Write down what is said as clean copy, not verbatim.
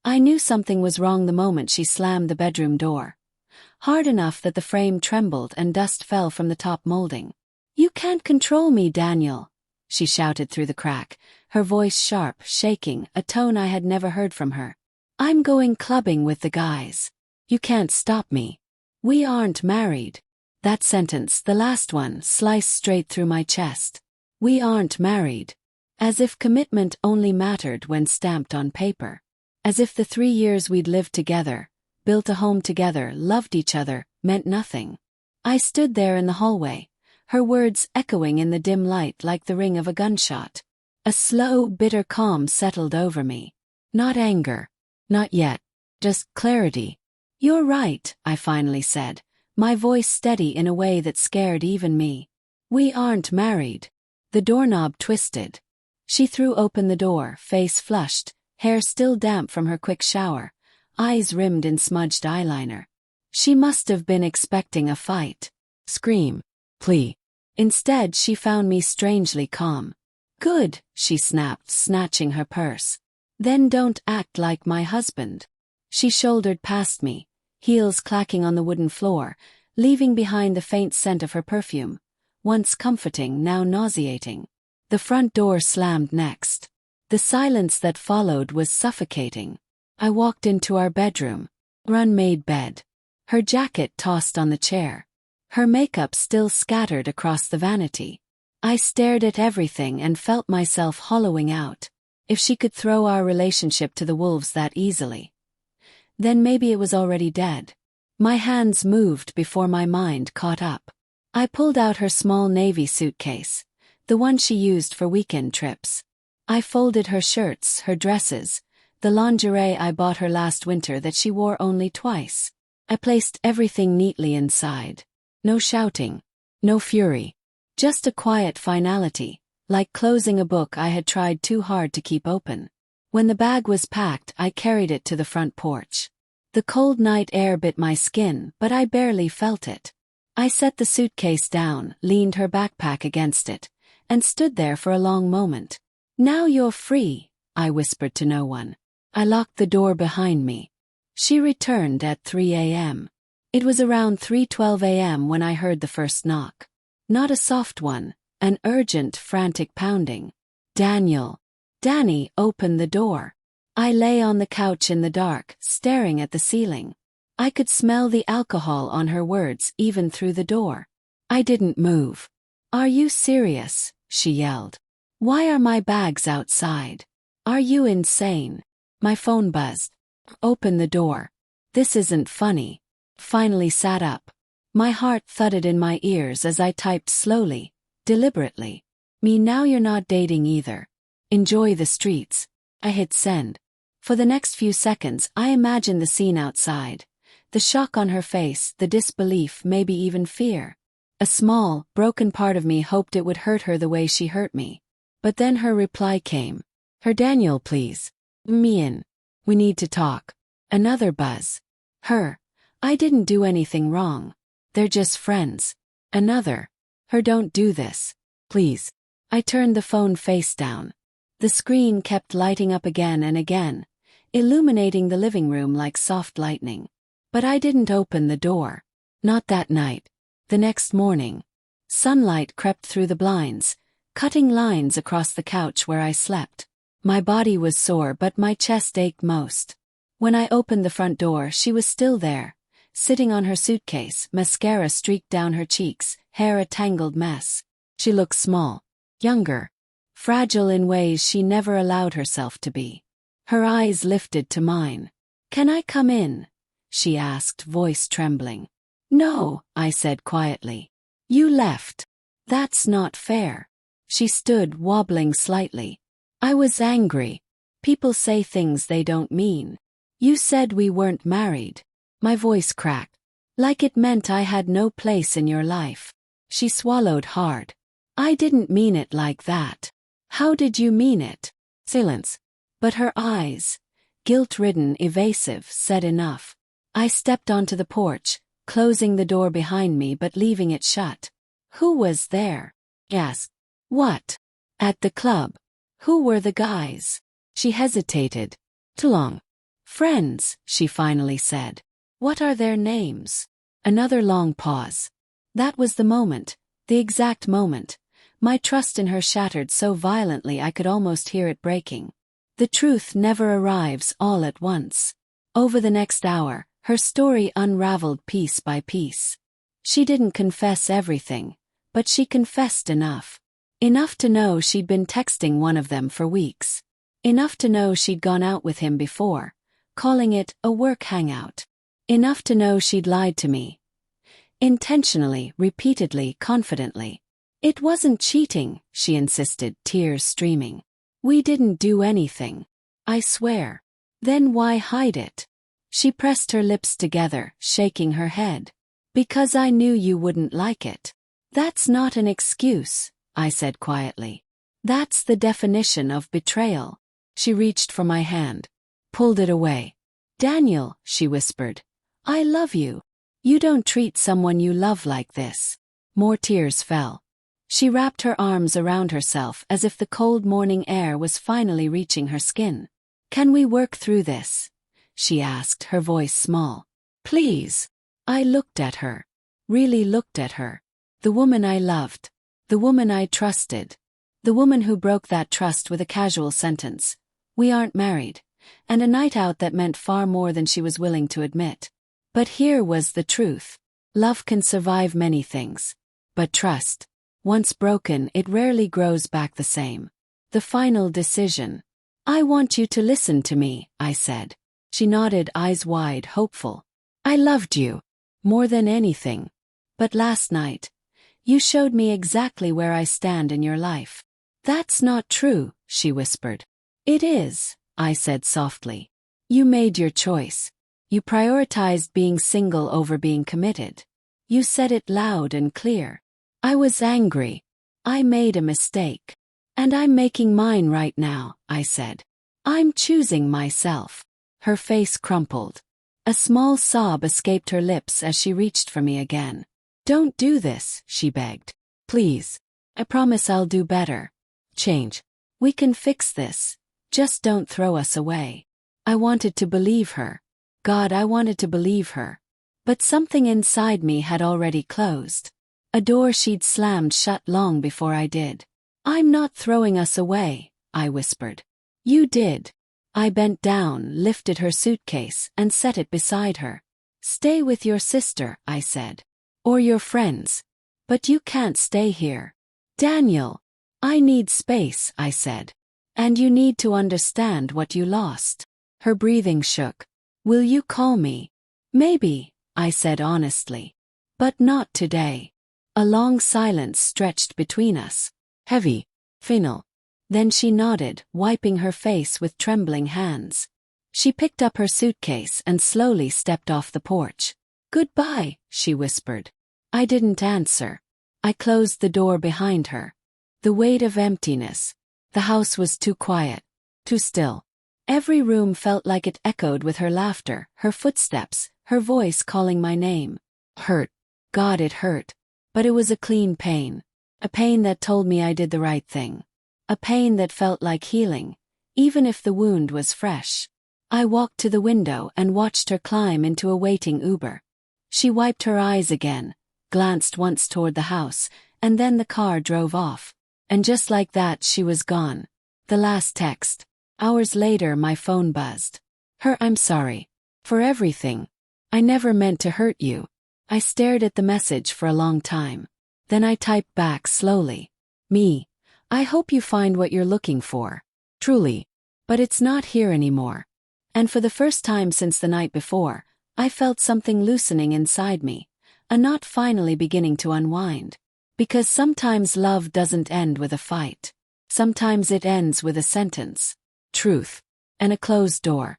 I knew something was wrong the moment she slammed the bedroom door. Hard enough that the frame trembled and dust fell from the top molding. "You can't control me, Daniel," she shouted through the crack, her voice sharp, shaking, a tone I had never heard from her. "I'm going clubbing with the guys. You can't stop me. We aren't married." That sentence, the last one, sliced straight through my chest. We aren't married. As if commitment only mattered when stamped on paper. As if the 3 years we'd lived together, built a home together, loved each other, meant nothing. I stood there in the hallway, her words echoing in the dim light like the ring of a gunshot. A slow, bitter calm settled over me. Not anger. Not yet. Just clarity. "You're right," I finally said, my voice steady in a way that scared even me. "We aren't married." The doorknob twisted. She threw open the door, face flushed, hair still damp from her quick shower, eyes rimmed in smudged eyeliner. She must have been expecting a fight. Scream. Plea. Instead, she found me strangely calm. "Good," she snapped, snatching her purse. "Then don't act like my husband." She shouldered past me, heels clacking on the wooden floor, leaving behind the faint scent of her perfume, once comforting, now nauseating. The front door slammed next. The silence that followed was suffocating. I walked into our bedroom. Run made bed. Her jacket tossed on the chair. Her makeup still scattered across the vanity. I stared at everything and felt myself hollowing out. If she could throw our relationship to the wolves that easily, then maybe it was already dead. My hands moved before my mind caught up. I pulled out her small navy suitcase, the one she used for weekend trips. I folded her shirts, her dresses, the lingerie I bought her last winter that she wore only twice. I placed everything neatly inside. No shouting, no fury. Just a quiet finality, like closing a book I had tried too hard to keep open. When the bag was packed, I carried it to the front porch. The cold night air bit my skin, but I barely felt it. I set the suitcase down, leaned her backpack against it, and stood there for a long moment. "Now you're free," I whispered to no one. I locked the door behind me. She returned at 3 a.m. It was around 3:12 a.m. when I heard the first knock. Not a soft one, an urgent, frantic pounding. "Daniel." Danny opened the door. I lay on the couch in the dark, staring at the ceiling. I could smell the alcohol on her words even through the door. I didn't move. "Are you serious?" she yelled. "Why are my bags outside? Are you insane?" My phone buzzed. "Open the door. This isn't funny." Finally sat up. My heart thudded in my ears as I typed slowly, deliberately. "Me now you're not dating either. Enjoy the streets." I hit send. For the next few seconds I imagined the scene outside. The shock on her face, the disbelief, maybe even fear. A small, broken part of me hoped it would hurt her the way she hurt me. But then her reply came. "Her Daniel, please. Me in. We need to talk." Another buzz. Her. "I didn't do anything wrong. They're just friends." Another. Her. "Don't do this. Please." I turned the phone face down. The screen kept lighting up again and again, illuminating the living room like soft lightning. But I didn't open the door. Not that night. The next morning. Sunlight crept through the blinds, cutting lines across the couch where I slept. My body was sore but my chest ached most. When I opened the front door, she was still there, sitting on her suitcase, mascara streaked down her cheeks, hair a tangled mess. She looked small, younger, fragile in ways she never allowed herself to be. Her eyes lifted to mine. "Can I come in?" she asked, voice trembling. "No," I said quietly. "You left. That's not fair." She stood, wobbling slightly. I was angry. People say things they don't mean. "You said we weren't married." My voice cracked. "Like it meant I had no place in your life." She swallowed hard. "I didn't mean it like that." "How did you mean it?" Silence. But her eyes, guilt-ridden, evasive, said enough. I stepped onto the porch, closing the door behind me but leaving it shut. "Who was there?" "Yes." "What?" "At the club. Who were the guys?" She hesitated. "Too long." Friends, she finally said. What are their names? Another long pause. That was the moment, the exact moment. My trust in her shattered so violently I could almost hear it breaking. The truth never arrives all at once. Over the next hour, her story unraveled piece by piece. She didn't confess everything, but she confessed enough. Enough to know she'd been texting one of them for weeks. Enough to know she'd gone out with him before, calling it a work hangout. Enough to know she'd lied to me. Intentionally, repeatedly, confidently. It wasn't cheating, she insisted, tears streaming. We didn't do anything. I swear. Then why hide it? She pressed her lips together, shaking her head. Because I knew you wouldn't like it. That's not an excuse, I said quietly. That's the definition of betrayal. She reached for my hand. Pulled it away. Daniel, she whispered. I love you. You don't treat someone you love like this. More tears fell. She wrapped her arms around herself as if the cold morning air was finally reaching her skin. Can we work through this? She asked, her voice small. Please. I looked at her. Really looked at her. The woman I loved. The woman I trusted. The woman who broke that trust with a casual sentence. We aren't married. And a night out that meant far more than she was willing to admit. But here was the truth. Love can survive many things. But trust, once broken, it rarely grows back the same. The final decision. I want you to listen to me, I said. She nodded, eyes wide, hopeful. I loved you. More than anything. But last night, you showed me exactly where I stand in your life. That's not true, she whispered. It is, I said softly. You made your choice. You prioritized being single over being committed. You said it loud and clear. I was angry. I made a mistake. And I'm making mine right now, I said. I'm choosing myself. Her face crumpled. A small sob escaped her lips as she reached for me again. Don't do this, she begged. Please. I promise I'll do better. Change. We can fix this. Just don't throw us away. I wanted to believe her. God, I wanted to believe her. But something inside me had already closed. A door she'd slammed shut long before I did. I'm not throwing us away, I whispered. You did. I bent down, lifted her suitcase, and set it beside her. Stay with your sister, I said. Or your friends. But you can't stay here. Daniel. I need space, I said. And you need to understand what you lost. Her breathing shook. Will you call me? Maybe, I said honestly. But not today. A long silence stretched between us. Heavy. Final. Then she nodded, wiping her face with trembling hands. She picked up her suitcase and slowly stepped off the porch. Goodbye, she whispered. I didn't answer. I closed the door behind her. The weight of emptiness. The house was too quiet, too still. Every room felt like it echoed with her laughter, her footsteps, her voice calling my name. Hurt. God, it hurt. But it was a clean pain. A pain that told me I did the right thing. A pain that felt like healing, even if the wound was fresh. I walked to the window and watched her climb into a waiting Uber. She wiped her eyes again, glanced once toward the house, and then the car drove off. And just like that she was gone. The last text. Hours later my phone buzzed. I'm sorry. For everything. I never meant to hurt you. I stared at the message for a long time. Then I typed back slowly. Me. I hope you find what you're looking for. Truly. But it's not here anymore. And for the first time since the night before, I felt something loosening inside me. A knot finally beginning to unwind. Because sometimes love doesn't end with a fight. Sometimes it ends with a sentence. Truth. And a closed door.